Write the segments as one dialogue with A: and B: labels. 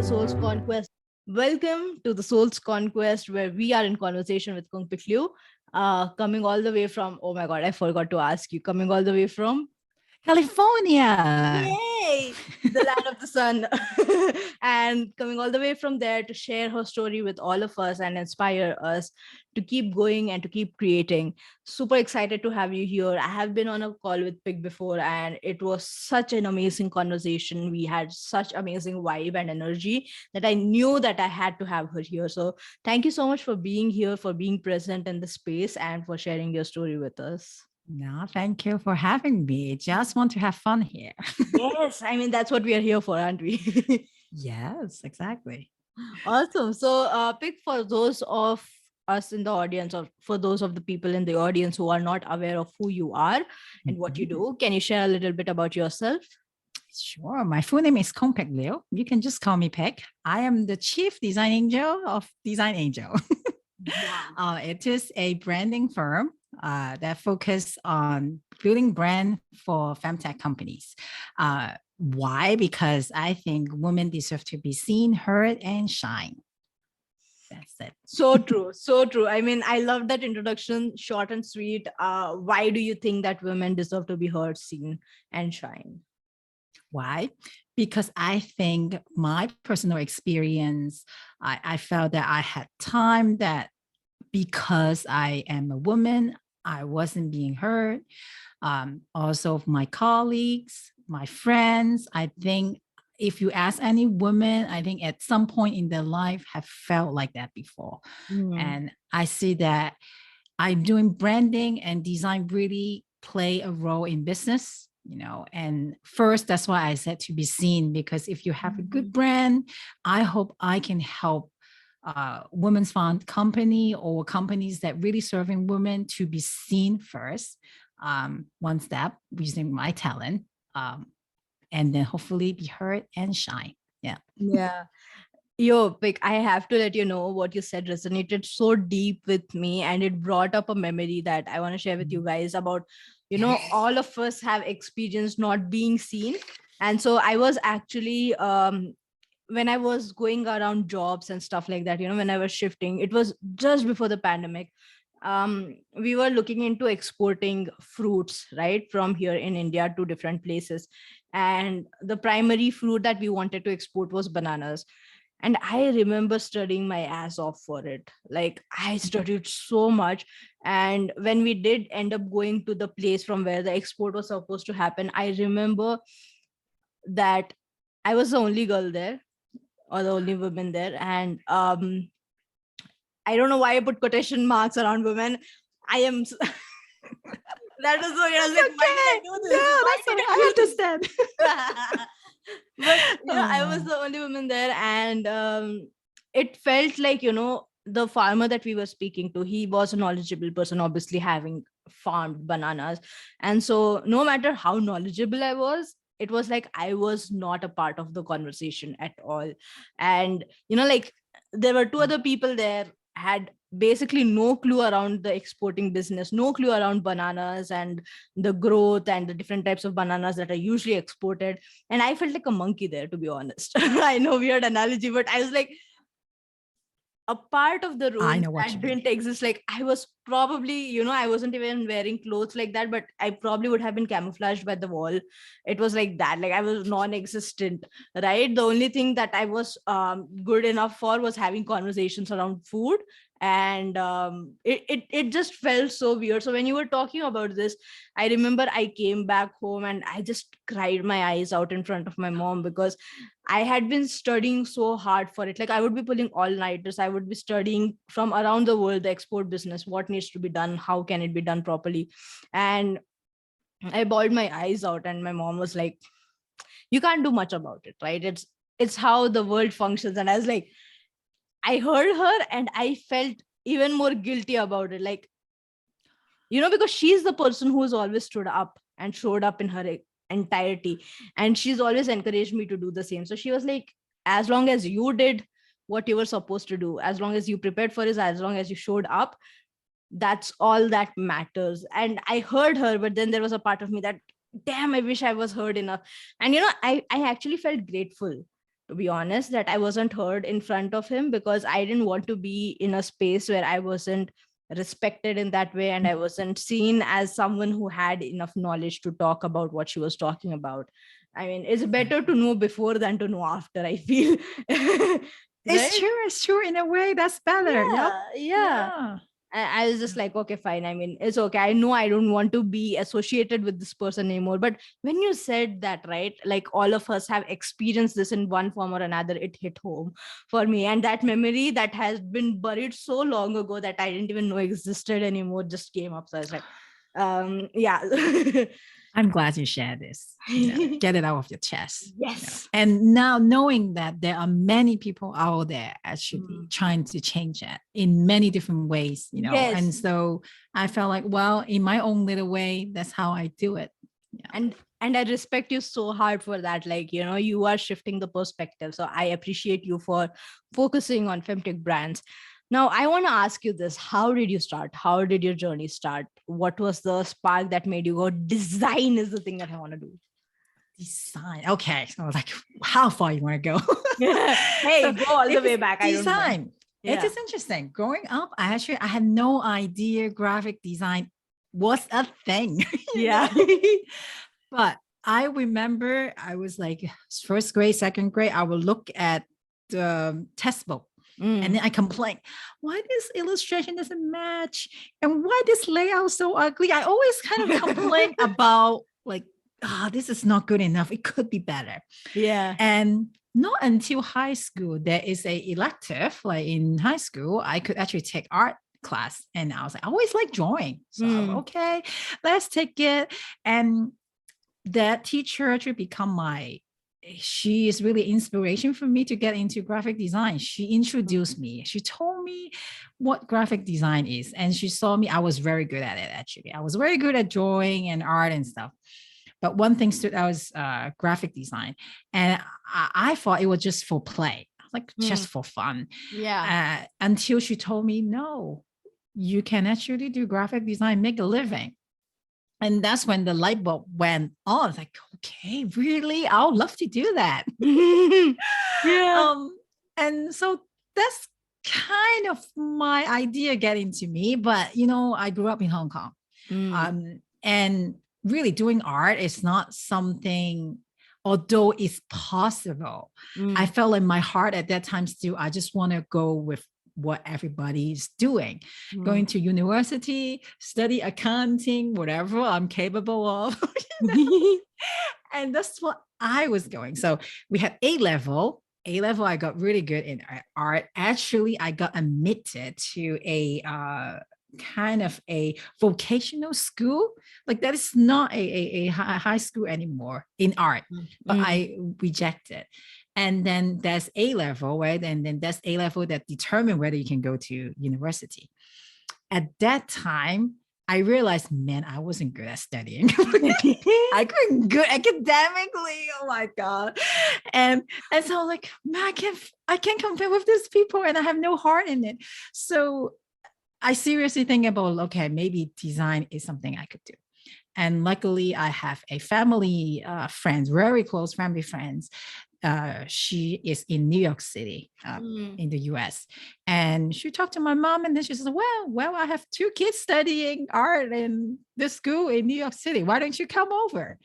A: the Soul's Conquest. Welcome to the Soul's Conquest, where we are in conversation with Pik Liu, coming all the way from, oh my God, I forgot to ask you, coming all the way from
B: California.
A: Yay! The land of the sun. And coming all the way from there to share her story with all of us and inspire us to keep going and to keep creating. Super excited to have you here. I have been on a call with Pik before, and it was such an amazing conversation. We had such amazing vibe and energy that I knew that I had to have her here. So thank you so much for being here, for being present in the space, and for sharing your story with us.
B: No, thank you for having me. Just want to have fun here.
A: Yes, I mean, that's what we are here for, aren't we?
B: Yes, exactly.
A: Awesome. So, Pik, for those of us in the audience, or for those of the people in the audience who are not aware of who you are and what you do, can you share a little bit about yourself?
B: Sure. My full name is Pik Liu. You can just call me Pik. I am the chief design angel of Design Angel.
A: Wow.
B: It is a branding firm that focus on building brand for FemTech companies. Why? Because I think women deserve to be seen, heard, and shine. That's it.
A: So true. So true. I mean, I love that introduction, short and sweet. Why do you think that women deserve to be heard, seen, and shine?
B: Why? Because I think my personal experience, I felt that I had time that because I am a woman, I wasn't being heard. Also, my colleagues, my friends, I think if you ask any woman, I think at some point in their life have felt like that before. And I see that I'm doing branding and design really play a role in business, and first, that's why I said to be seen, because if you have a good brand, I hope I can help women's fund company or companies that really serving women to be seen first, one step using my talent, and then hopefully be heard and shine.
A: Yeah. Yo, Pik, I have to let you know what you said resonated so deep with me, and it brought up a memory that I want to share with you guys about, all of us have experienced not being seen. And so I was actually, when I was going around jobs and stuff like that, when I was shifting, it was just before the pandemic. We were looking into exporting fruits, right, from here in India to different places. And the primary fruit that we wanted to export was bananas. And I remember studying my ass off for it. Like, I studied so much. And when we did end up going to the place from where the export was supposed to happen, I remember that I was the only girl there, or the only woman there. And I don't know why I put quotation marks around women. I am that was so, I was like, why did I do this?
B: No, that's okay. I understand.
A: But I was the only woman there, and it felt like, the farmer that we were speaking to, he was a knowledgeable person, obviously having farmed bananas. And so no matter how knowledgeable I was, it was like I was not a part of the conversation at all. And like, there were two other people there, had basically no clue around the exporting business, no clue around bananas and the growth and the different types of bananas that are usually exported. And I felt like a monkey there, to be honest. I know, weird analogy, but I was like a part of the room that didn't exist. Like, I was probably, I wasn't even wearing clothes like that, but I probably would have been camouflaged by the wall. It was like that. Like, I was non-existent, right? The only thing that I was good enough for was having conversations around food. And it just felt so weird. So when you were talking about this, I remember I came back home and I just cried my eyes out in front of my mom, because I had been studying so hard for it. Like, I would be pulling all-nighters. I would be studying from around the world, the export business, what needs to be done, how can it be done properly. And I bawled my eyes out, and my mom was like, you can't do much about it, right? It's how the world functions. And I was like, I heard her and I felt even more guilty about it. Like, because she's the person who's always stood up and showed up in her entirety. And she's always encouraged me to do the same. So she was like, as long as you did what you were supposed to do, as long as you prepared for it, as long as you showed up, that's all that matters. And I heard her, but then there was a part of me that, damn, I wish I was heard enough. And I actually felt grateful to be honest, that I wasn't heard in front of him, because I didn't want to be in a space where I wasn't respected in that way, and I wasn't seen as someone who had enough knowledge to talk about what she was talking about. I mean, it's better to know before than to know after, I feel.
B: It's
A: Right?
B: true. It's true. In a way, that's better. Yep.
A: Yeah.
B: Yeah.
A: I was just like, okay, fine. I mean, it's okay. I know I don't want to be associated with this person anymore. But when you said that, right, like all of us have experienced this in one form or another, it hit home for me. And that memory that has been buried so long ago that I didn't even know existed anymore just came up. So I was like, yeah.
B: I'm glad you shared this. Get it out of your chest.
A: Yes.
B: And now knowing that there are many people out there actually
A: Mm.
B: trying to change it in many different ways,
A: Yes.
B: and so I felt like, well, in my own little way, that's how I do it.
A: And I respect you so hard for that. Like, you are shifting the perspective. So I appreciate you for focusing on femtech brands. Now, I want to ask you this. How did you start? How did your journey start? What was the spark that made you go, design is the thing that I want to do?
B: Design. Okay. So I was like, how far you want to go?
A: Hey,
B: So
A: go all the way back. I don't know.
B: design. It is interesting. Growing up, I had no idea graphic design was a thing.
A: Yeah.
B: But I remember I was like first grade, second grade, I would look at the textbook. And then I complain, why this illustration doesn't match? And why this layout so ugly? I always kind of complain about like, this is not good enough. It could be better.
A: Yeah.
B: And not until high school, there is a elective, like in high school, I could actually take art class. And I was like, I always like drawing. So okay, let's take it. And that teacher actually she is really inspiration for me to get into graphic design. She introduced me. She told me what graphic design is. And she saw me, I was very good at it, actually. I was very good at drawing and art and stuff. But one thing stood out was graphic design. And I thought it was just for play, like just for fun.
A: Yeah.
B: Until she told me, no, you can actually do graphic design, make a living. And that's when the light bulb went on. It's like, okay, really? I would love to do that.
A: Yeah.
B: And so that's kind of my idea getting to me. But, I grew up in Hong Kong. And really doing art is not something, although it's possible. I felt like my heart at that time still, I just want to go with what everybody's doing, going to university, study accounting, whatever I'm capable of. And that's what I was going. So we had A-level. A-level, I got really good in art. Actually, I got admitted to a kind of a vocational school. Like that is not a high school anymore in art, but I rejected. And then there's A-level, right? And then that's A-level that determine whether you can go to university. At that time, I realized, man, I wasn't good at studying. I couldn't good academically. Oh my God. And so I'm like, man, I can't compare with these people and I have no heart in it. So I seriously think about, okay, maybe design is something I could do. And luckily I have a family friends, very close family friends. She is in New York City, in the US. And she talked to my mom and then she said, well, I have 2 kids studying art in this school in New York City. Why don't you come over?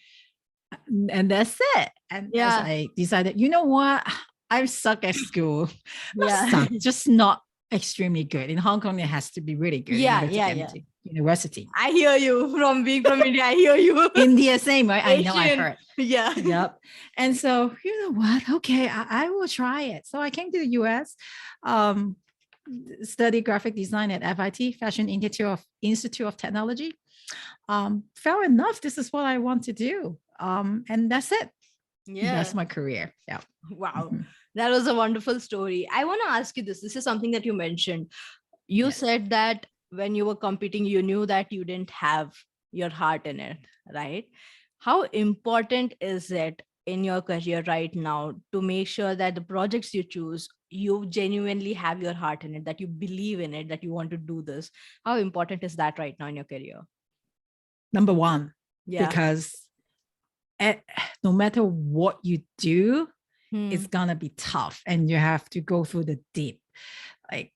B: And that's it. And as I decided, you know what? I suck at school. Suck, just not extremely good. In Hong Kong, it has to be really good in order to get into university.
A: I hear you from being from India. I hear you.
B: India, same, right?
A: Asian.
B: I know, I heard.
A: Yeah.
B: Yep. And so, you know what? Okay, I will try it. So I came to the US, studied graphic design at FIT, Fashion Institute of Technology. Fair enough. This is what I want to do. And that's it. Yeah. That's my career. Yeah.
A: Wow. That was a wonderful story. I want to ask you this. This is something that you mentioned. You said that when you were competing, you knew that you didn't have your heart in it, right? How important is it in your career right now to make sure that the projects you choose, you genuinely have your heart in it, that you believe in it, that you want to do this? How important is that right now in your career?
B: Number one, because no matter what you do,
A: Hmm.
B: it's gonna be tough, and you have to go through the deep. Like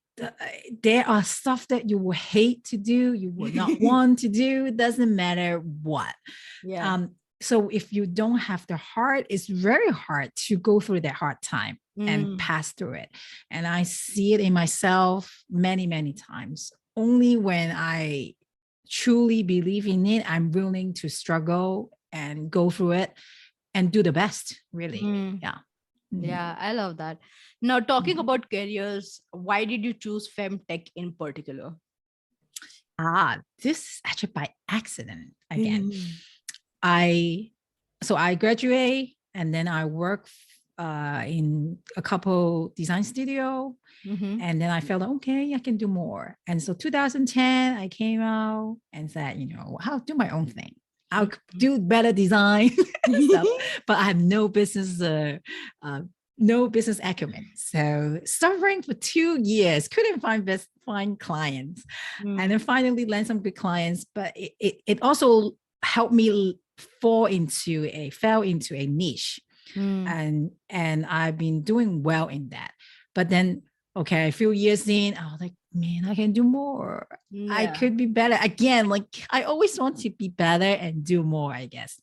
B: there are stuff that you will hate to do, you will not want to do. It doesn't matter what.
A: Yeah.
B: So if you don't have the heart, it's very hard to go through that hard time and
A: Mm.
B: pass through it. And I see it in myself many, many times. Only when I truly believe in it, I'm willing to struggle and go through it and do the best, really.
A: Mm.
B: Yeah. Mhm.
A: Yeah, I love that. Now, talking
B: Mhm.
A: about careers, why did you choose FemTech in particular?
B: This is actually by accident again.
A: Mm-hmm.
B: I graduate and then I work in a couple design studio,
A: Mm-hmm.
B: and then I felt okay, I can do more. And so 2010, I came out and said, I'll do my own thing. I'll do better design stuff, but I have uh, no business acumen. So suffering for 2 years, couldn't find clients, and
A: Mm.
B: then finally land some good clients. But it also helped me fell into a niche,
A: Mm.
B: and I've been doing well in that. But then, okay, a few years in, I was like, man, I can do more. I
A: Yeah.
B: could be better. Again, like I always want to be better and do more, I guess.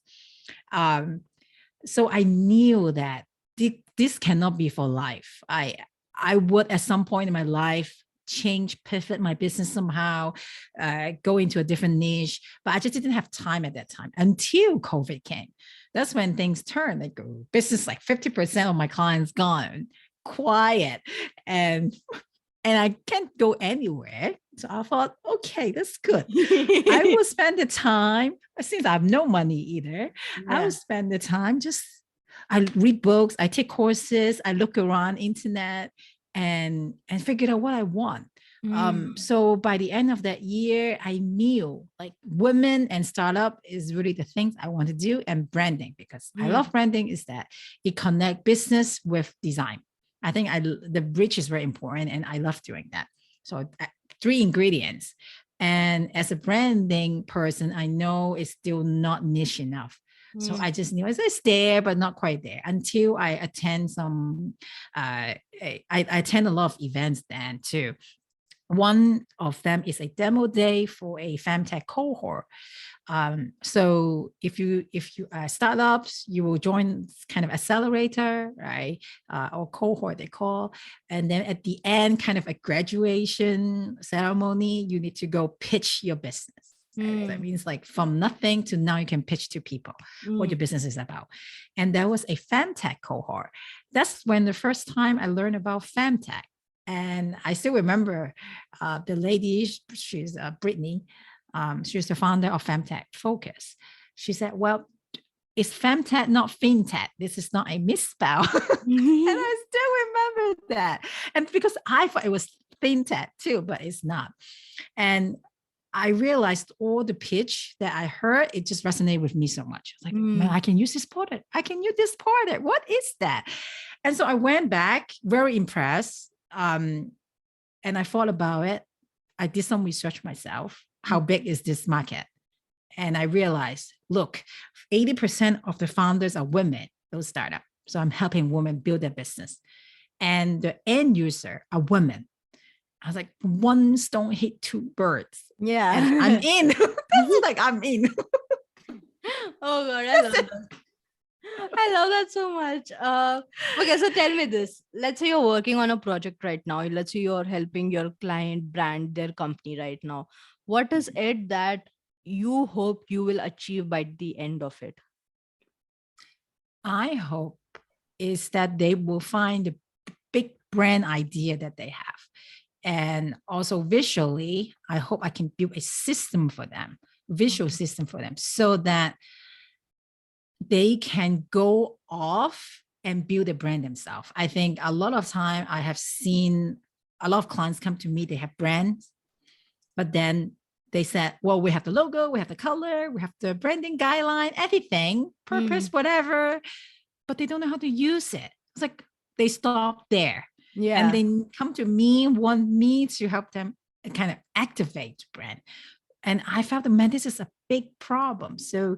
B: Um, so I knew that this cannot be for life. I would at some point in my life pivot my business somehow, go into a different niche, but I just didn't have time at that time until COVID came. That's when things turned. Like business, like 50% of my clients gone, quiet, and I can't go anywhere. So I thought, okay, that's good. I will spend the time, since I have no money either, I will
A: Yeah.
B: spend the time just, I read books, I take courses, I look around internet and figure out what I want.
A: Mm.
B: So by the end of that year, I knew like women and startup is really the things I want to do, and branding, because I
A: Mm.
B: love branding, is that it connect business with design. I think the bridge is very important, and I love doing that. So three ingredients. And as a branding person, I know it's still not niche enough. So
A: Mm.
B: I just knew it's there, but not quite there, until I attend I attend a lot of events then too. One of them is a demo day for a FemTech cohort. So if you startups, you will join kind of accelerator, right? Or cohort they call, and then at the end, kind of a graduation ceremony, you need to go pitch your business. Right? So that
A: Mm.
B: means like from nothing to now you can pitch to people what
A: Mm.
B: your business is about. And that was a femtech cohort. That's when the first time I learned about femtech. And I still remember the lady, she's Brittany. She's the founder of FemTech Focus. She said, well, it's FemTech, not FinTech. This is not a misspell. And I still remember that. And because I thought it was FinTech too, but it's not. And I realized all the pitch that I heard, it just resonated with me so much. Like, man,
A: Mm.
B: I can use this product. I can use this product. What is that? And so I went back very impressed. And I thought about it. I did some research myself. How big is this market? And I realized, look, 80% of the founders are women, those startups. So I'm helping women build their business. And the end user are women. I was like, one stone hit two birds. And I'm
A: Yeah.
B: in. That's like I'm in.
A: Oh God, I love that. I love that so much. Okay, so tell me this. Let's say you're working on a project right now. Let's say you're helping your client brand their company right now. What is it that you hope you will achieve by the end of it?
B: I hope is that they will find the big brand idea that they have. And also visually, I hope I can build a system for them, visual system for them, so that they can go off and build a brand themselves. I think a lot of time I have seen a lot of clients come to me, they have brands, but then they said, well, we have the logo, we have the color, we have the branding guideline, everything, purpose,
A: Mm.
B: whatever, but they don't know how to use it. It's like they stop there and
A: Yeah.
B: they come to me, want me to help them kind of activate brand. And I felt that, man, this is a big problem. So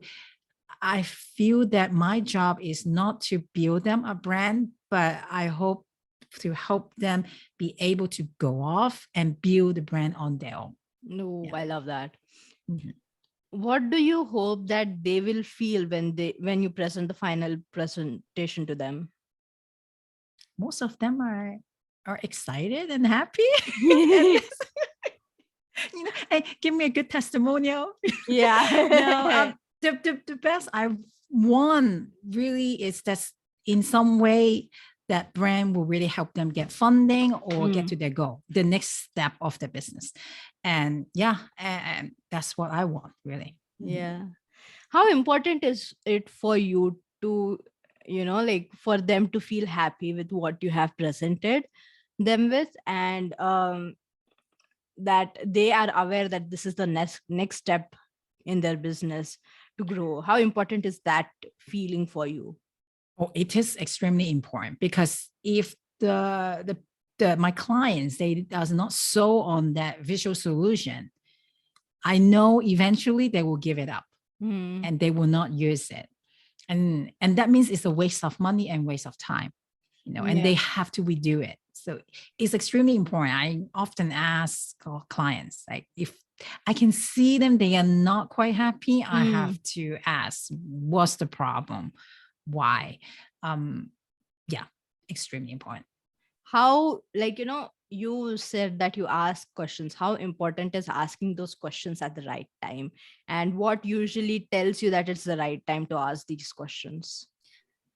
B: I feel that my job is not to build them a brand, but I hope to help them be able to go off and build the brand on their own.
A: No,
B: Yeah.
A: I love that.
B: Mhm.
A: What do you hope that they will feel when you present the final presentation to them?
B: Most of them are excited and happy. And hey, give me a good testimonial. No,
A: Yeah.
B: the best I want really is that in some way that brand will really help them get funding or get to their goal, the next step of the business. And yeah, and that's what I want, really.
A: Yeah. How important is it for you to, like for them to feel happy with what you have presented them with, and that they are aware that this is the next step in their business to grow? How important is that feeling for you?
B: Oh, it is extremely important because if my clients they does not show on that visual solution, I know eventually they will give it up
A: Mm.
B: and they will not use it. And that means it's a waste of money and waste of time, and they
A: Yeah.
B: have to redo it. So it's extremely important. I often ask clients, like, if I can see them, they are not quite happy, I
A: Mm.
B: have to ask, what's the problem? Why? Um, yeah, extremely important.
A: How, you said that you ask questions. How important is asking those questions at the right time, and what usually tells you that it's the right time to ask these questions?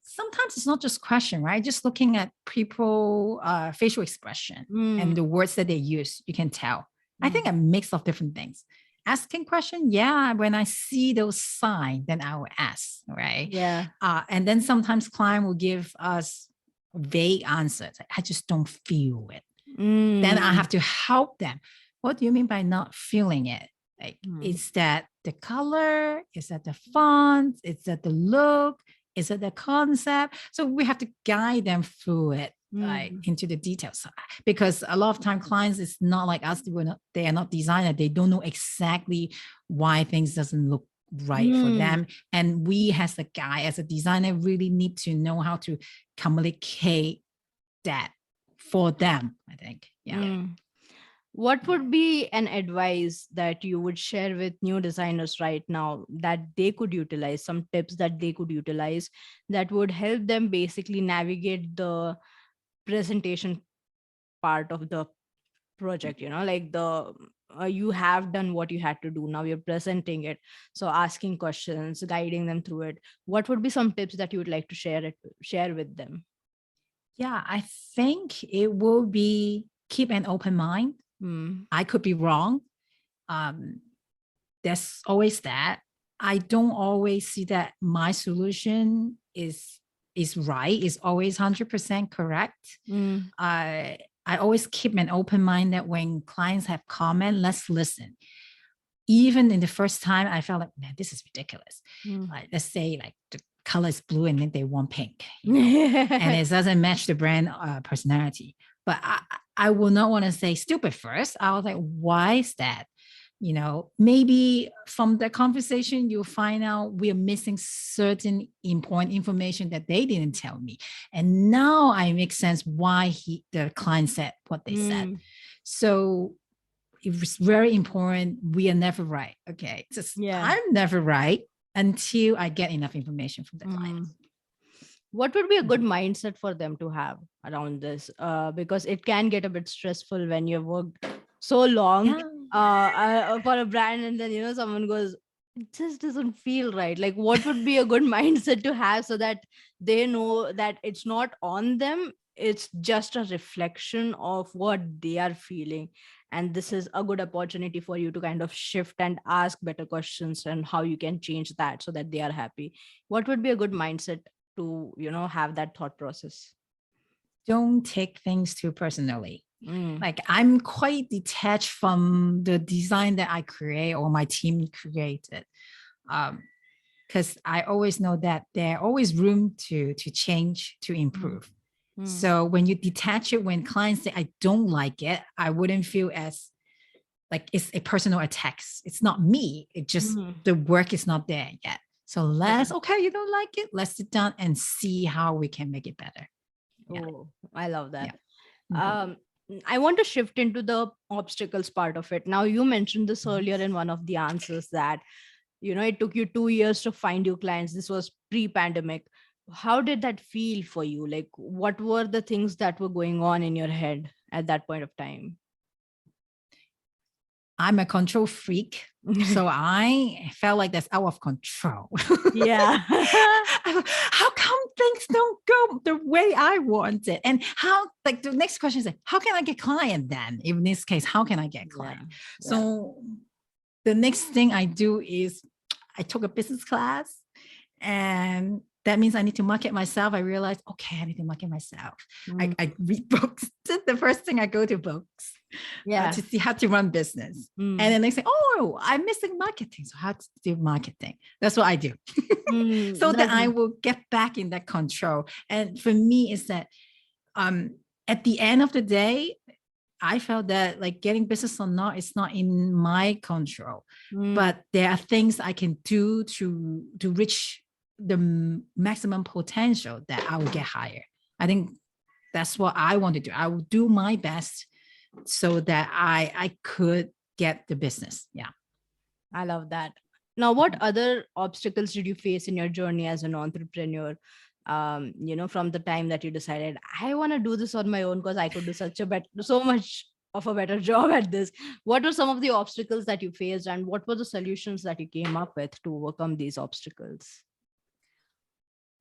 B: Sometimes it's not just question, right? Just looking at people facial expression
A: Mm.
B: and the words that they use, you can tell. I think
A: Mm.
B: a mix of different things. Asking question, yeah, when I see those signs, then I will ask, right?
A: Yeah.
B: And then sometimes client will give us vague answers. I just don't feel it. Then I
A: Mm.
B: have to help them. What do you mean by not feeling it? Like,
A: Mm.
B: is that the color? Is that the font? Is that the look? Is it the concept? So we have to guide them through it, like
A: Mm.
B: into the details. Because a lot of time clients, it's not like us, they are not designer. They don't know exactly why things doesn't look right for
A: Mm.
B: them. And we as a guy, as a designer, really need to know how to communicate that for them, I think. Yeah.
A: Mm. What would be an advice that you would share with new designers right now that they could utilize, some tips that they could utilize that would help them basically navigate the presentation part of the project? Like the you have done what you had to do, now you're presenting it, so asking questions, guiding them through it. What would be some tips that you would like to share with them?
B: Yeah, I think it will be keep an open mind.
A: Hmm.
B: I could be wrong. Um, there's always that. I don't always see that my solution is right, is always 100% correct.
A: Mm.
B: I always keep an open mind that when clients have comment, let's listen. Even in the first time, I felt like, man, this is ridiculous.
A: Mm.
B: Like, let's say like the color is blue and then they want pink, and it doesn't match the brand personality. But I will not want to say stupid first. I was like, why is that? Maybe from the conversation, you'll find out we are missing certain important information that they didn't tell me. And now I make sense why the client said what they said.
A: Mm.
B: So it was very important. We are never right. Okay. Just
A: Yeah.
B: I'm never right until I get enough information from the
A: Mm.
B: clients.
A: What would be a good mindset for them to have around this? Because it can get a bit stressful when you've worked so long
B: Yeah.
A: for a brand, and then someone goes, it just doesn't feel right. Like, what would be a good mindset to have so that they know that it's not on them, it's just a reflection of what they are feeling, and this is a good opportunity for you to kind of shift and ask better questions and how you can change that so that they are happy? What would be a good mindset to have that thought process?
B: Don't take things too personally.
A: Mm.
B: Like, I'm quite detached from the design that I create or my team created. Because I always know that there always room to change, to
A: Mm.
B: improve.
A: Mm.
B: So when you detach it, when clients say I don't like it, I wouldn't feel as like it's a personal attack. It's not me. It just
A: Mm.
B: the work is not there yet. So
A: Yeah.
B: okay, you don't like it. Let's sit down and see how we can make it better. Yeah.
A: Oh, I love
B: Yeah.
A: that.
B: Mhm.
A: Um, I want to shift into the obstacles part of it. Now, you mentioned this
B: Mhm.
A: earlier in one of the answers that, it took you 2 years to find your clients. This was pre-pandemic. How did that feel for you? Like, what were the things that were going on in your head at that point of time?
B: I'm a control freak. So I felt like that's out of control.
A: Yeah.
B: How come things don't go the way I want it? And how, like the next question is, like, how can I get client then? In this case, how can I get
A: Yeah.
B: client?
A: Yeah.
B: So the next thing I do is I took a business class, and that means I need to market myself. I realized, okay, I need to market myself.
A: Mm.
B: I read books. The first thing I go to books
A: Yeah.
B: to see how to run business. And
A: Mm.
B: then they say, oh, I'm missing marketing. So how to do marketing? That's what I do. So that
A: That's
B: I will get back in that control. And for me, is that at the end of the day, I felt that like getting business or not, it's not in my control.
A: mm,
B: But there are things I can do to reach the maximum potential that I will get higher. I think that's what I want to do. I will do my best so that I could get the business. Yeah.
A: I love that. Now, what other obstacles did you face in your journey as an entrepreneur? From the time that you decided, I want to do this on my own because I could do so much of a better job at this. What were some of the obstacles that you faced, and what were the solutions that you came up with to overcome these obstacles?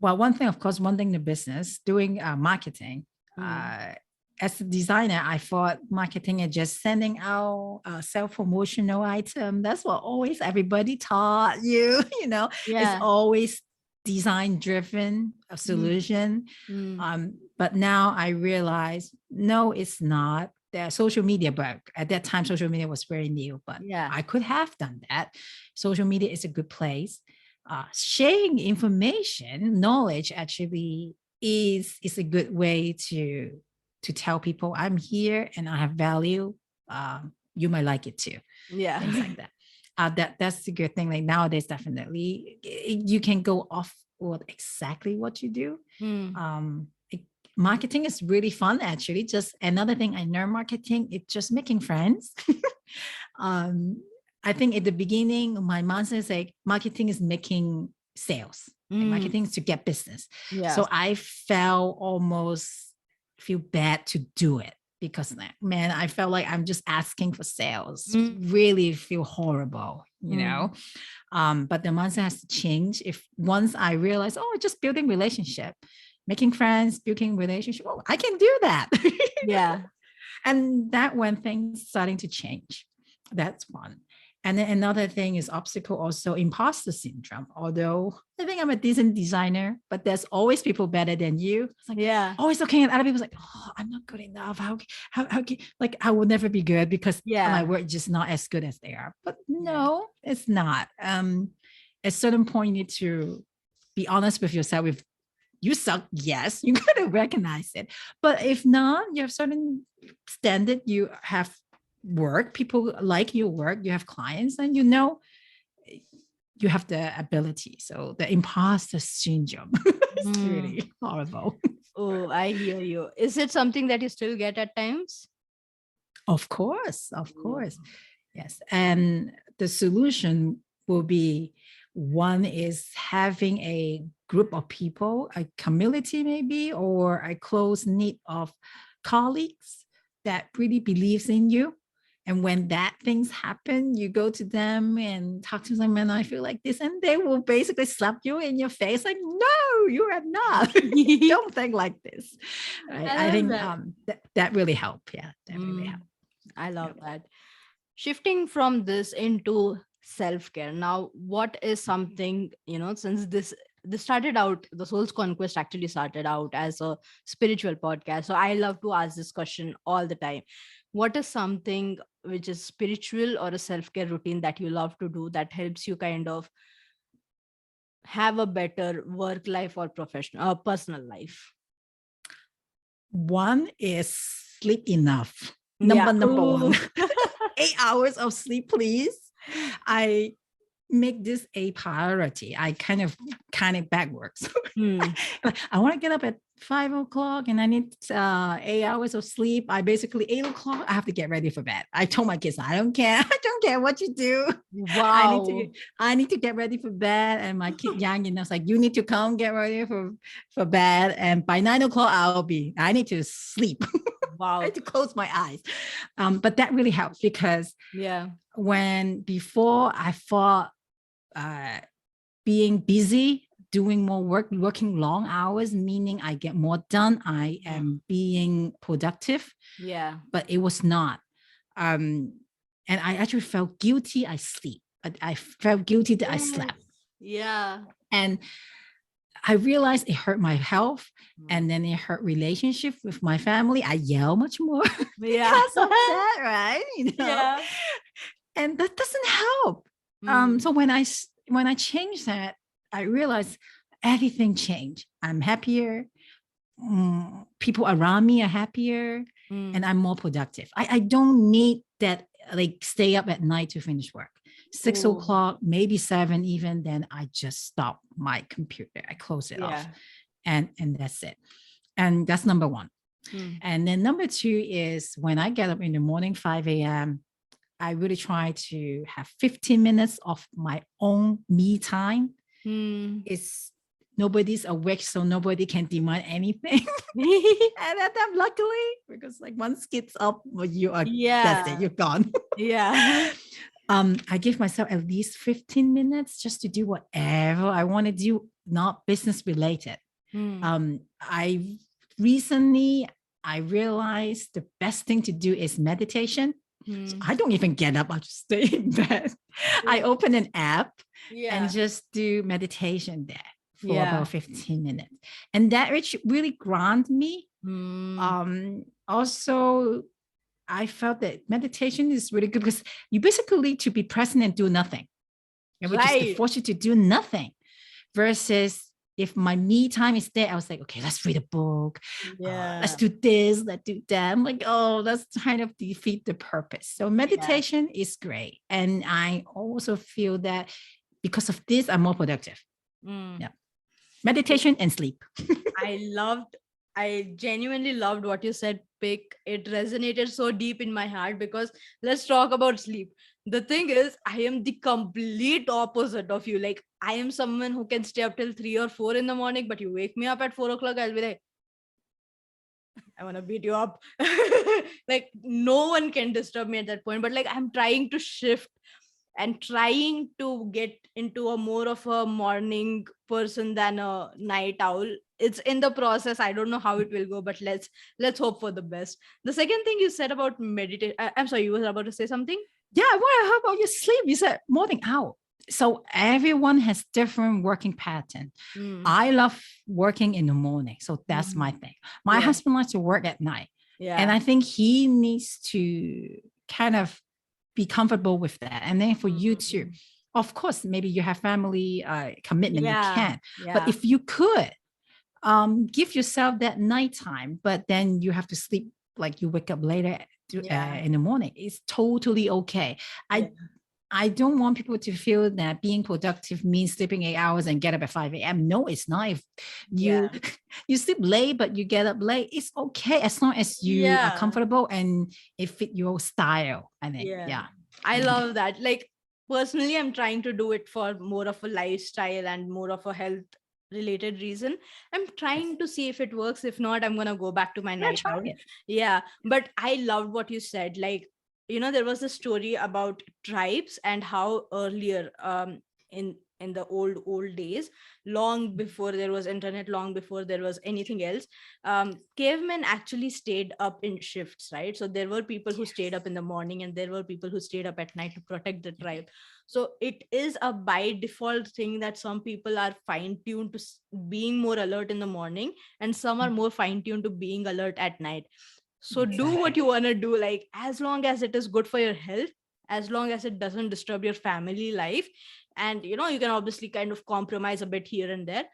B: Well, one thing, of course, one thing in the business, doing marketing.
A: Mm.
B: As a designer, I thought marketing is just sending out a self-promotional item. That's what always everybody taught you, it's
A: Yeah.
B: always design driven a
A: Mm.
B: solution.
A: Mm.
B: But now I realize, no, it's not. The social media, but at that time, social media was very new, but
A: Yeah.
B: I could have done that. Social media is a good place. Sharing information, knowledge actually is a good way to tell people I'm here and I have value. You might like it too.
A: Yeah.
B: Things like that. That's a good thing. Like nowadays, definitely you can go off with exactly what you do.
A: Mm.
B: Marketing is really fun actually. Just another thing I learned marketing, it's just making friends. um, I think at the beginning, my mindset is like marketing is making sales. Like
A: Mm.
B: marketing is to get business.
A: Yes.
B: So I felt almost feel bad to do it because man, I felt like I'm just asking for sales.
A: Mm.
B: Really feel horrible,
A: Mm.
B: But the mindset has to change. If once I realize, oh, just building relationship, making friends, building relationship, oh, I can do that.
A: Yeah.
B: And that when things starting to change, that's one. And then another thing is obstacle, also imposter syndrome. Although I think I'm a decent designer, but there's always people better than you. It's like
A: Yeah.
B: always looking at other people's like, oh, I'm not good enough. How can, like I will never be good because my
A: Yeah.
B: work is just not as good as they are. But
A: Yeah.
B: no, it's not. At a certain point, you need to be honest with yourself. If you suck, yes, you gotta recognize it. But if not, you have certain standard, you have work, people like your work, you have clients, and you have the ability. So the imposter syndrome is
A: Mm.
B: really horrible.
A: Oh, I hear you. Is it something that you still get at times?
B: Of course, of
A: Mm.
B: course. Yes. And the solution will be, one is having a group of people, a community maybe, or a close knit of colleagues that really believes in you. And when that things happen, you go to them and talk to them, and I feel like this, and they will basically slap you in your face, like, no, you are not. Don't think like this. Right?
A: I
B: I
A: love
B: think
A: that.
B: that really helped. Yeah, that really
A: Mm.
B: helped.
A: I
B: Yeah.
A: love that. Shifting from this into self-care. Now, what is something, since this started out, the Soul's Conquest actually started out as a spiritual podcast. So I love to ask this question all the time. What is something which is spiritual or a self-care routine that you love to do that helps you kind of have a better work life or professional or personal life?
B: One is sleep enough.
A: Yeah.
B: Number one,
A: Ooh.
B: 8 hours of sleep, please. I make this a priority. I kind of backwards.
A: Hmm.
B: I want to get up at 5 o'clock and I need 8 hours of sleep, I basically 8 o'clock, I have to get ready for bed. I told my kids, I don't care. I don't care what you do. I need to
A: Wow.
B: I need to get ready for bed. And my kid young, it's like, you need to come get ready for bed. And by 9 o'clock, I need to sleep. I
A: Wow.
B: need to close my eyes. But that really helps because
A: Yeah.
B: before I thought uh, being busy, doing more work, working long hours, meaning I get more done. I am being productive,
A: Yeah.
B: but it was not. And I actually felt guilty. I sleep. I felt guilty that I
A: Yes.
B: slept.
A: Yeah.
B: And I realized it hurt my health
A: Mm.
B: and then it hurt relationship with my family. I yell much more
A: Yeah.
B: because of that, right?
A: Yeah.
B: And that doesn't help.
A: Mm.
B: So when I changed that, I realized everything changed. I'm happier. People around me are happier, and
A: Mm.
B: I'm more productive. I don't need that like stay up at night to finish work. Six
A: Oh,
B: o'clock, maybe seven even. Then I just stop my computer. I close it off,
A: yeah.
B: and that's it. And that's number one.
A: Mm.
B: And then number two is when I get up in the morning, 5 a.m. I really try to have 15 minutes of my own me time.
A: Mm.
B: It's nobody's awake, so nobody can demand anything. And at them, luckily, because like once kids up, well, that's it,
A: Yeah.
B: you're gone.
A: Yeah.
B: I give myself at least 15 minutes just to do whatever I want to do, not business related.
A: Mm.
B: I recently I realized the best thing to do is meditation. So
A: Mm.
B: I don't even get up, I just stay in bed. I
A: Yeah.
B: open an app and
A: Yeah.
B: just do meditation there for
A: Yeah.
B: about 15 minutes. And that really ground me.
A: Mm.
B: Also, I felt that meditation is really good because you basically to be present and do nothing, which is to
A: Right.
B: force you to do nothing versus if my me time is there, I was like, okay, let's read a book. Let's
A: Yeah.
B: do this, let's do that. I'm like, oh, that's kind of defeat the purpose. So
A: Yeah.
B: meditation is great. And I also feel that because of this, I'm more productive.
A: Mm.
B: Yeah. Meditation and sleep.
A: I genuinely loved what you said, Pick. It resonated so deep in my heart because let's talk about sleep. The thing is, I am the complete opposite of you. Like, I am someone who can stay up till 3 or 4 in the morning, but you wake me up at 4 o'clock, I'll be like, I want to beat you up. Like, no one can disturb me at that point. But like, I'm trying to shift and trying to get into a more of a morning person than a night owl. It's in the process. I don't know how it will go, but let's hope for the best. The second thing you said about meditation, I'm sorry, you were about to say something.
B: Yeah, well, how about your sleep? You said morning out. So everyone has different working pattern.
A: Mm.
B: I love working in the morning. So that's
A: Mm.
B: my thing. My
A: Yeah.
B: husband likes to work at night. And
A: Yeah.
B: I think he needs to kind of be comfortable with that. And then for you too,
A: Mm.
B: of course, maybe you have family commitment, you
A: Yeah.
B: can. But
A: Yeah.
B: if you could, give yourself that nighttime, but then you have to sleep like you wake up later
A: Yeah.
B: in the morning. It's totally okay.
A: Yeah.
B: I don't want people to feel that being productive means sleeping 8 hours and get up at 5 a.m. No, it's not. If you
A: Yeah.
B: you sleep late but you get up late, it's okay as long as you are
A: Yeah.
B: comfortable and it fit your style. I think,
A: Yeah.
B: yeah.
A: I love that. Like, personally, I'm trying to do it for more of a lifestyle and more of a health related reason. I'm
B: Yes.
A: trying to see if it works. If not, I'm gonna go back to my
B: Yeah,
A: night
B: try
A: owl.
B: it.
A: Yeah. But I loved what you said. Like, there was a story about tribes and how earlier in the old days, long before there was internet, long before there was anything else, cavemen actually stayed up in shifts, right? So there were people who stayed
B: Yes.
A: up in the morning and there were people who stayed up at night to protect the tribe. So it is a by default thing that some people are fine tuned to being more alert in the morning and some are more fine tuned to being alert at night. So do what
B: Exactly.
A: you want to do, like, as long as it is good for your health, as long as it doesn't disturb your family life, and you can obviously kind of compromise a bit here and there,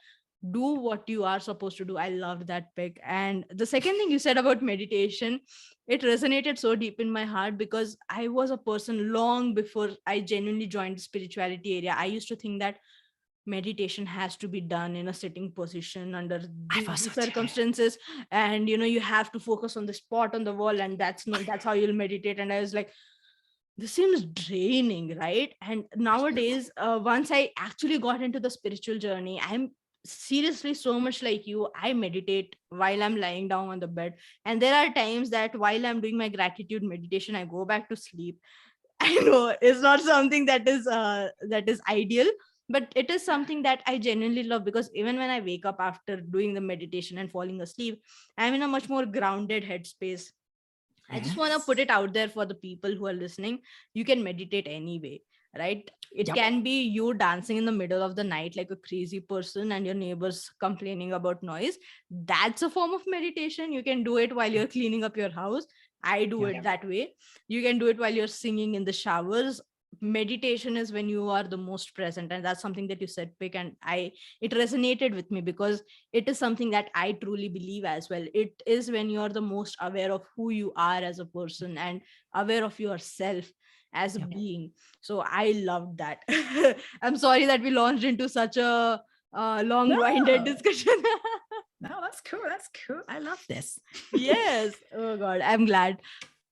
A: do what you are supposed to do. I loved that pick. And the second thing you said about meditation, it resonated so deep in my heart because I was a person long before I genuinely joined the spirituality area. I used to think that meditation has to be done in a sitting position under
B: I thought so
A: these
B: too.
A: circumstances, and you have to focus on the spot on the wall, and that's how you'll meditate. And I was like, this seems draining, right? And nowadays, once I actually got into the spiritual journey, I'm seriously so much like you. I meditate while I'm lying down on the bed, and there are times that while I'm doing my gratitude meditation, I go back to sleep. I know it's not something that is ideal, but it is something that I genuinely love, because even when I wake up after doing the meditation and falling asleep, I'm in a much more grounded headspace. I just want to
B: Yes.
A: put it out there for the people who are listening. You can meditate anyway, right? It
B: Yep.
A: can be you dancing in the middle of the night like a crazy person and your neighbors complaining about noise. That's a form of meditation. You can do it while you're cleaning up your house. I do
B: Yep.
A: it that way. You can do it while you're singing in the showers. Meditation is when you are the most present, and that's something that you said, Pick, and I it resonated with me, because it is something that I truly believe as well. It is when you're the most aware of who you are as a person and aware of yourself as a
B: Yep.
A: being. So I loved that. I'm sorry that we launched into such a long winded
B: No.
A: discussion.
B: No, that's cool. That's cool. I love this.
A: Yes. Oh God, I'm glad.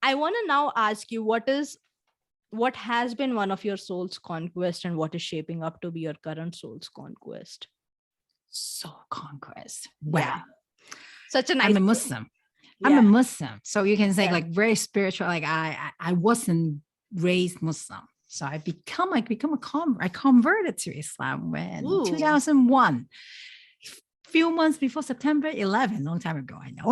A: I want to now ask you, what has been one of your soul's conquest, and what is shaping up to be your current soul's conquest?
B: Soul conquest.
A: Yeah.
B: Wow.
A: Such a nice
B: I'm a
A: word.
B: Muslim. I'm a
A: Yeah.
B: Muslim. So you can say
A: Yeah.
B: like very spiritual. Like I wasn't raised Muslim. So I converted to Islam when
A: Ooh.
B: 2001, few months before September 11, long time ago, I know.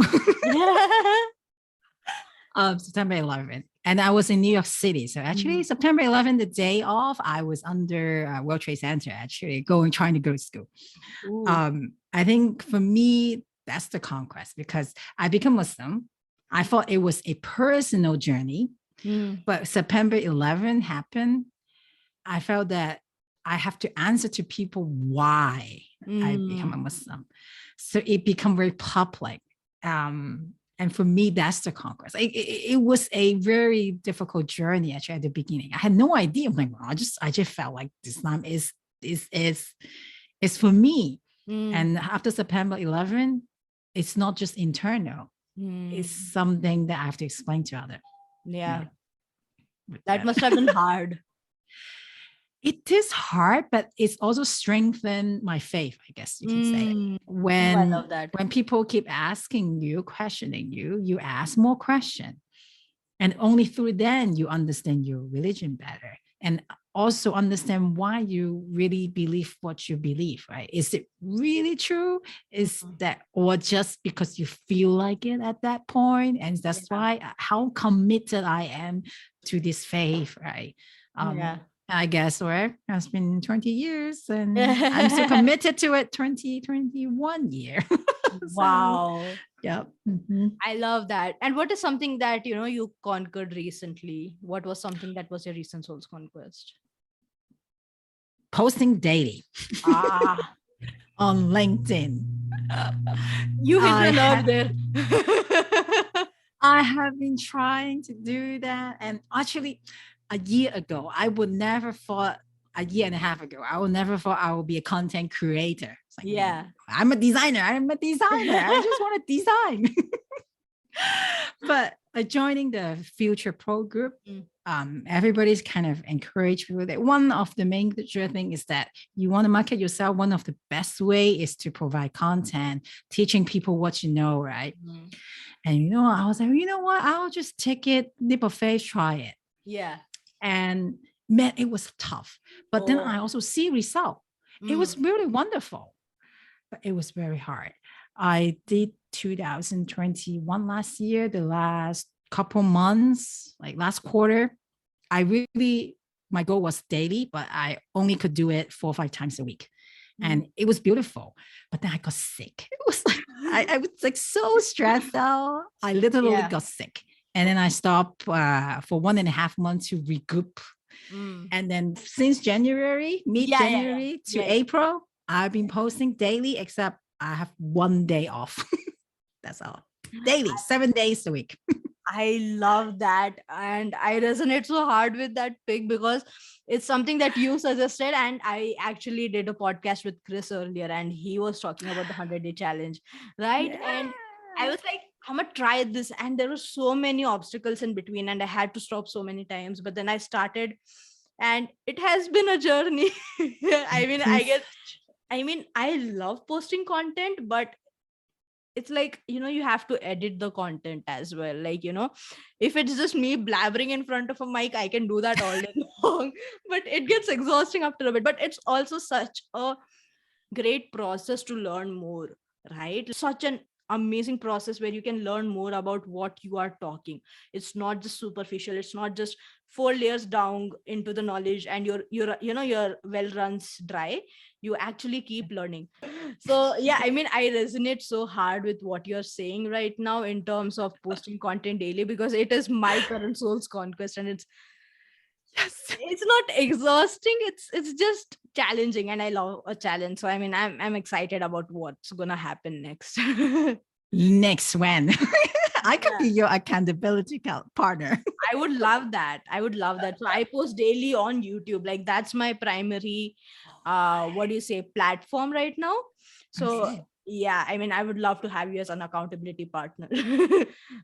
B: September 11th. And I was in New York City. So actually, September 11th, the day off, I was under World Trade Center, actually trying to go to school. I think for me, that's the conquest, because I became Muslim. I thought it was a personal journey, but September 11th happened. I felt that I have to answer to people why I become a Muslim. So it became very public. And for me, that's the conquest. It was a very difficult journey actually at the beginning. I had no idea. I'm like, well, I just felt like Islam is for me. And after September 11, it's not just internal. It's something that I have to explain to others.
A: Yeah. That must have been hard.
B: It is hard, but it's also strengthened my faith, I guess you can say.
A: I love that.
B: When people keep asking you, questioning you, you ask more questions. And only through then you understand your religion better, and also understand why you really believe what you believe, right? Is it really true? Is that, or just because you feel like it at that point? And that's why how committed I am to this faith, right? I guess, or it's been 20 years and I'm so committed to it. 2021 year.
A: Wow.
B: Yep.
A: I love that. And what is something that you conquered recently? What was something that was your recent soul's conquest?
B: Posting daily on LinkedIn.
A: You hit the nerve there.
B: I have been trying to do that, and actually a year ago, I would never thought, a year and a half ago, I would never thought I would be a content creator. It's like, I'm a designer. I just want to design. But joining the Future Pro group, everybody's kind of encouraged with it. One of the major thing is that you want to market yourself. One of the best way is to provide content, teaching people what you know, right? And I was like, you know what? I'll just take it, leap of faith, try it.
A: Yeah.
B: And man, it was tough. But then I also see result. It was really wonderful, but it was very hard. I did 2021 last year, the last couple months, like last quarter. My goal was daily, but I only could do it 4 or 5 times a week. And it was beautiful. But then I got sick. It was like, I was like so stressed out. I literally got sick. And then I stopped for 1.5 months to regroup. And then since mid-January to April, I've been posting daily, except I have 1 day off. That's all. Daily, 7 days a week.
A: I love that. And I resonate so hard with that pick because it's something that you suggested. And I actually did a podcast with Chris earlier and he was talking about the 100-day challenge. Right.
B: Yeah.
A: And I was like, I'm going to try this. And there were so many obstacles in between and I had to stop so many times. But then I started and it has been a journey. I
B: It
A: mean,
B: is.
A: I love posting content, but it's like, you have to edit the content as well. Like, if it's just me blabbering in front of a mic, I can do that all day long, but it gets exhausting after a bit. But it's also such a great process to learn more, right? Such an amazing process where you can learn more about what you are talking. It's not just superficial, it's not just 4 layers down into the knowledge and your well runs dry. You actually keep learning. So yeah, I mean, I resonate so hard with what you're saying right now in terms of posting content daily, because it is my current soul's conquest, and
B: Yes.
A: it's not exhausting, it's just challenging, and I love a challenge. So I mean, I'm excited about what's gonna happen next.
B: Next when I could
A: Yeah,
B: be your accountability partner.
A: I would love that. I would love that. So I post daily on YouTube. Like, that's my primary what do you say, platform right now. So
B: Okay.
A: yeah, I mean, I would love to have you as an accountability partner.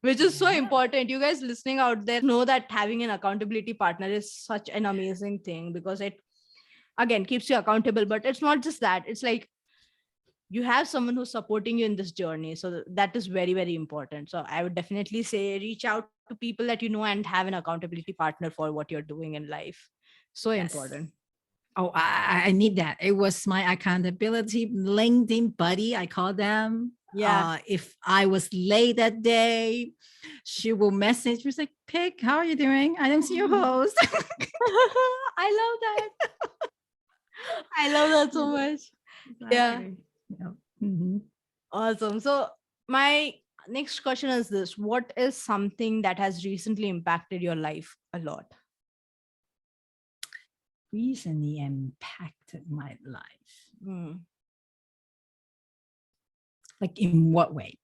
A: Which is so
B: Yeah.
A: important. You guys listening out there know that having an accountability partner is such an amazing thing, because it again keeps you accountable. But it's not just that, it's like you have someone who's supporting you in this journey. So that is very, very important. So I would definitely say reach out to people that you know and have an accountability partner for what you're doing in life. So
B: Yes.
A: important.
B: Oh, I need that. It was my accountability LinkedIn buddy, I call them.
A: Yeah.
B: If I was late that day, she will message me, like, Pik, how are you doing? I don't see your post.
A: I love that. I love that so much. Yeah.
B: Exactly. Yeah. Mhm.
A: Awesome. So my next question is this: what is something that has recently impacted your life a lot?
B: Recently impacted my life.
A: Hmm.
B: Like, in what way?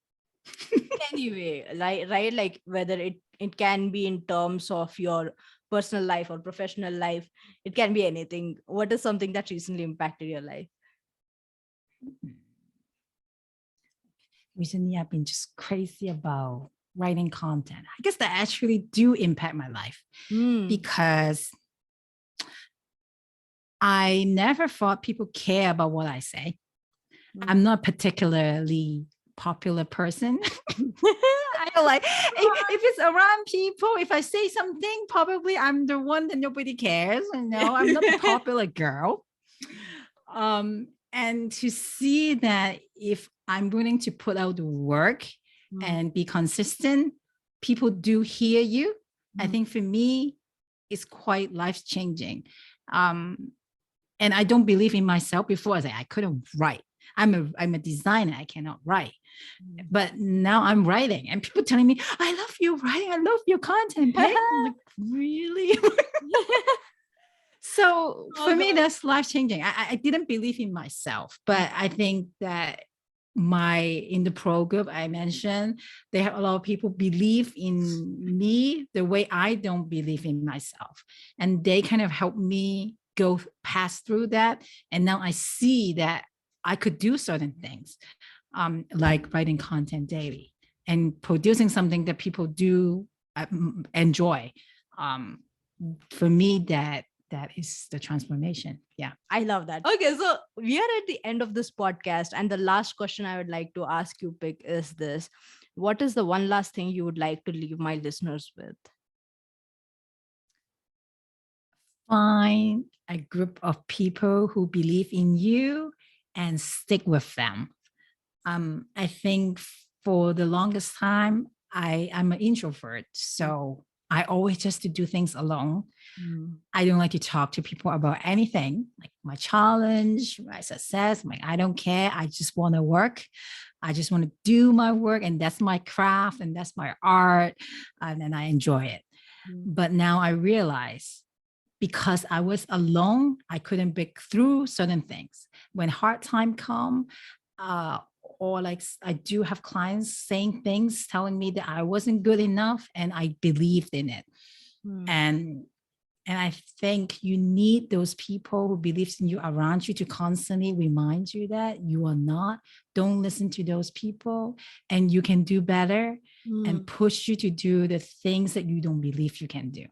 A: Anyway, right, like whether it can be in terms of your personal life or professional life, it can be anything. What is something that recently impacted your life?
B: Recently, I've been just crazy about writing content. I guess that actually do impact my life
A: Hmm.
B: because I never thought people care about what I say. I'm not particularly popular person. I feel like if it's around people, if I say something, probably I'm the one that nobody cares. I'm not a popular girl. And to see that if I'm willing to put out the work
A: Mm,
B: and be consistent, people do hear you. I
A: mm,
B: think for me, it's quite life changing. Um, and I don't believe in myself before. I say I couldn't write. I'm a designer. I cannot write.
A: mm.
B: But now I'm writing, and people telling me, "I love your writing. I love your content, Peg." I'm like, really? So
A: Oh
B: for me,
A: god.
B: that's life changing. I didn't believe in myself, but I think that in the pro group I mentioned, they have a lot of people believe in me the way I don't believe in myself, and they kind of help me go pass through that. And now I see that I could do certain things, like writing content daily and producing something that people do enjoy. Um, for me, that is the transformation. Yeah.
A: I love that. Okay, so we are at the end of this podcast, and the last question I would like to ask you, Pick, is this: what is the one last thing you would like to leave my listeners with?
B: Find a group of people who believe in you and stick with them. I think for the longest time, I'm an introvert. So I always just to do things alone.
A: Mm,
B: I don't like to talk to people about anything, like my challenge, my success. Like, I don't care. I just want to work. I just want to do my work, and that's my craft, and that's my art, and I enjoy it.
A: mm,
B: But now I realize, because I was alone, I couldn't break through certain things. When hard time come, uh, or like I do have clients saying things telling me that I wasn't good enough, and I believed in it. And I think you need those people who believes in you around you to constantly remind you that you are not. Don't listen to those people, and you can do better, and push you to do the things that you don't believe you can do.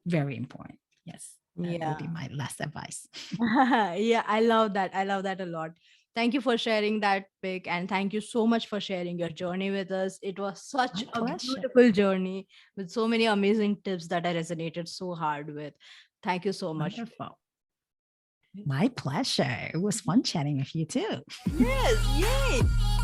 B: Very important. Yes, that will be
A: Yeah.
B: my last advice.
A: Yeah, I love that. I love that a lot. Thank you for sharing that, Pick, and thank you so much for sharing your journey with us. It was such
B: My
A: a
B: pleasure.
A: beautiful journey with so many amazing tips that I resonated so hard with. Thank you so much.
B: Wonderful. My pleasure. It was fun chatting with you too.
A: Yes, yay.